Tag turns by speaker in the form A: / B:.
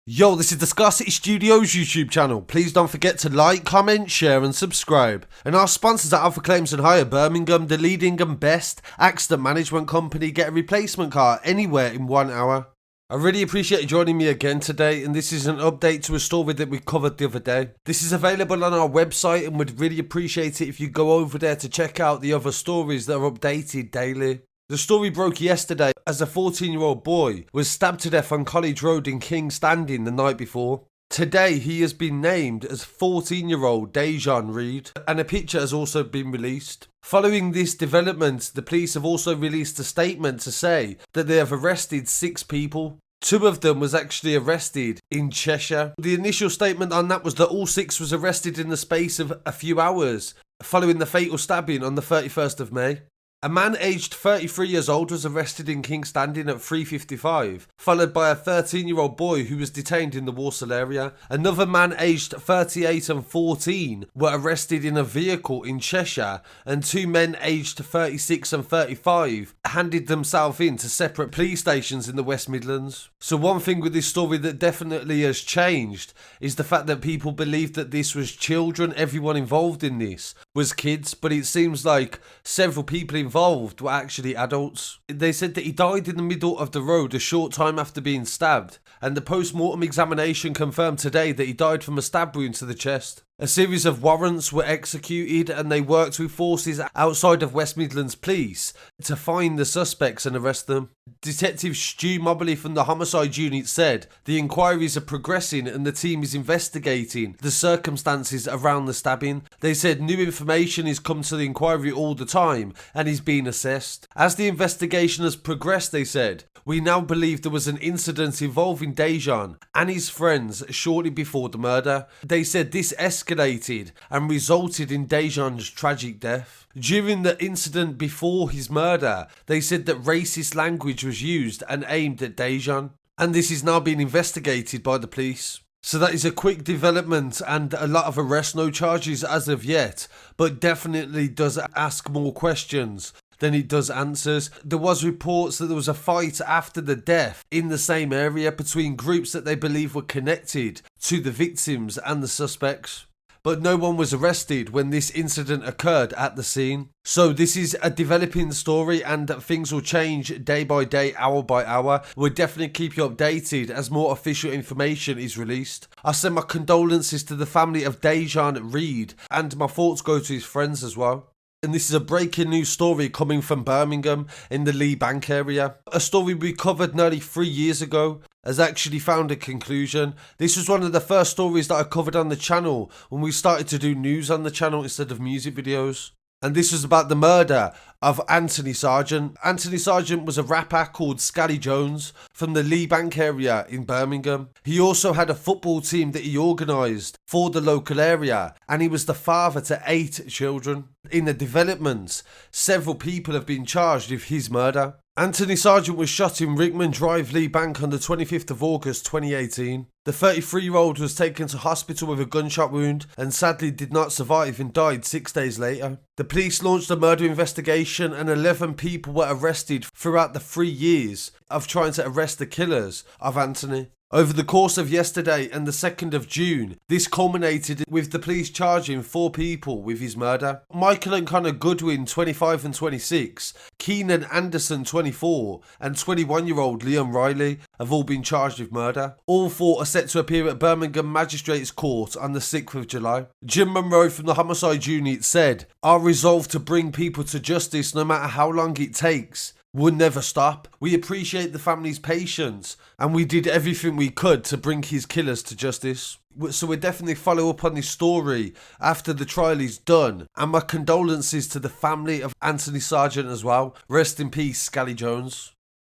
A: Yo, this is the Scarcity Studios YouTube channel. Please don't forget to like, comment, share and subscribe. And our sponsors at Alpha Claims and Hire Birmingham, the leading and best accident management company. Get a replacement car anywhere in 1 hour. I really appreciate you joining me again today, and this is an update to a story that we covered the other day. This is available on our website and would really appreciate it if you go over there to check out the other stories that are updated daily. The story broke yesterday as a 14-year-old boy was stabbed to death on College Road in Kingstanding the night before. Today he has been named as 14-year-old Dea-John Reid, and a picture has also been released. Following this development, the police have also released a statement to say that they have arrested 6 people. 2 of them was actually arrested in Cheshire. The initial statement on that was that all 6 was arrested in the space of a few hours following the fatal stabbing on the 31st of May. A man aged 33 years old was arrested in Kingstanding at 3:55, followed by a 13-year-old boy who was detained in the Walsall area. Another man aged 38 and 14 were arrested in a vehicle in Cheshire, and 2 men aged 36 and 35 handed themselves in to separate police stations in the West Midlands. So one thing with this story that definitely has changed is the fact that people believed that this was children. Everyone involved in this was kids, but it seems like several people involved were actually adults. They said that he died in the middle of the road a short time after being stabbed, and the post-mortem examination confirmed today that he died from a stab wound to the chest. A series of warrants were executed, and they worked with forces outside of West Midlands Police to find the suspects and arrest them. Detective Stu Mobley from the Homicide Unit said the inquiries are progressing and the team is investigating the circumstances around the stabbing. They said new information is come to the inquiry all the time and is being assessed. As the investigation has progressed, they said, we now believe there was an incident involving Dea-John and his friends shortly before the murder. They said this escalated and resulted in Dea-John's tragic death. During the incident before his murder, they said that racist language was used and aimed at Dea-John, and this is now being investigated by the police. So that is a quick development and a lot of arrests, no charges as of yet, but definitely does ask more questions than it does answers. There was reports that there was a fight after the death in the same area between groups that they believe were connected to the victims and the suspects. But no one was arrested when this incident occurred at the scene. So this is a developing story, and things will change day by day, hour by hour. We'll definitely keep you updated as more official information is released. I send my condolences to the family of Dea-John Reid, and my thoughts go to his friends as well. And this is a breaking news story coming from Birmingham in the Lee Bank area. A story we covered nearly 3 years ago has actually found a conclusion. This was one of the first stories that I covered on the channel when we started to do news on the channel instead of music videos. And this was about the murder of Anthony Sargent. Anthony Sargent was a rapper called Scally Jones from the Lee Bank area in Birmingham. He also had a football team that he organised for the local area, and he was the father to 8 children. In the developments, several people have been charged with his murder. Anthony Sargent was shot in Rickman Drive, Lee Bank on the 25th of August 2018. The 33-year-old was taken to hospital with a gunshot wound and sadly did not survive and died 6 days later. The police launched a murder investigation and 11 people were arrested throughout the 3 years of trying to arrest the killers of Anthony. Over the course of yesterday and the 2nd of June, this culminated with the police charging 4 people with his murder. Michael and Connor Goodwin, 25 and 26, Keenan Anderson, 24, and 21-year-old Leon Riley have all been charged with murder. All 4 are set to appear at Birmingham Magistrates Court on the 6th of July. Jim Monroe from the Homicide Unit said, our resolve to bring people to justice no matter how long it takes will never stop. We appreciate the family's patience and we did everything we could to bring his killers to justice. So we'll definitely follow up on this story after the trial is done, and my condolences to the family of Anthony Sargent as well. Rest in peace, Scally Jones.